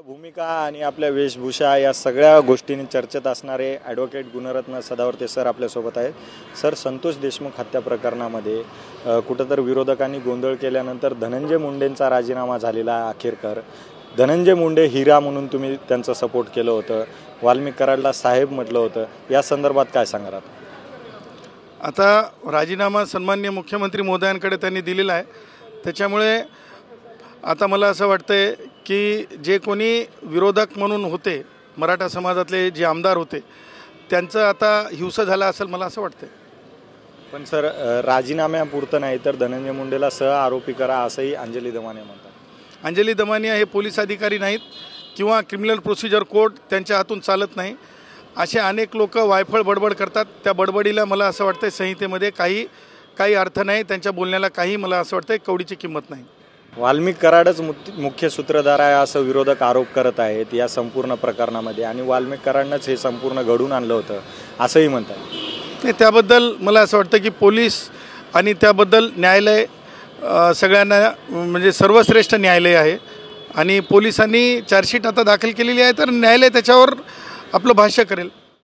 भूमिका आणि आपल्या वेशभूषा या सगळ्या गोष्टींनी चर्चेत असणारे ॲडव्होकेट गुणरत्न सदावर्ते सर आपल्यासोबत आहेत। सर, संतोष देशमुख हत्या प्रकरणामध्ये कुठंतरी विरोधकांनी गोंधळ केल्यानंतर धनंजय मुंडेंचा राजीनामा झालेला आहे। अखेरकर धनंजय मुंडे हिरा म्हणून तुम्ही त्यांचा सपोर्ट केलं होतं, वाल्मिक कराडला साहेब म्हटलं होतं, या संदर्भात काय सांगणार? आता राजीनामा सन्माननीय मुख्यमंत्री महोदयांकडे त्यांनी दिलेला आहे। त्याच्यामुळे आता मला असं वाटतंय की जे कोणी विरोधक म्हणून होते, मराठा समाजातले जे आमदार होते, त्यांचं आता हिंसा झाला असेल मला असं वाटतंय। पण सर, राजीनाम्यापुरतं नाही तर धनंजय मुंडेला सह आरोपी करा असंही अंजली दमानिया म्हणतात। अंजली दमानिया हे पोलीस अधिकारी नाहीत किंवा क्रिमिनल प्रोसिजर कोड त्यांच्या हातून चालत नाही। असे अनेक लोक वायफळ बडबड करतात, त्या बडबडीला मला असं वाटतं संहितेमध्ये काही अर्थ नाही, त्यांच्या बोलण्याला काही मला असं वाटतं कवडीची किंमत नाही। वाल्मिक कराडच मुख्य सूत्रधार आहे असं विरोधक आरोप करत आहेत या संपूर्ण प्रकरणामध्ये, आणि वाल्मिक कराडनंच हे संपूर्ण घडून आणलं होतं असंही म्हणतात। त्याबद्दल मला असं वाटतं की पोलीस आणि त्याबद्दल न्यायालय सगळ्यांना म्हणजे सर्वश्रेष्ठ न्यायालय आहे, आणि पोलिसांनी चार्जशीट आता दाखल केलेली आहे, तर न्यायालय त्याच्यावर आपलं भाष्य करेल।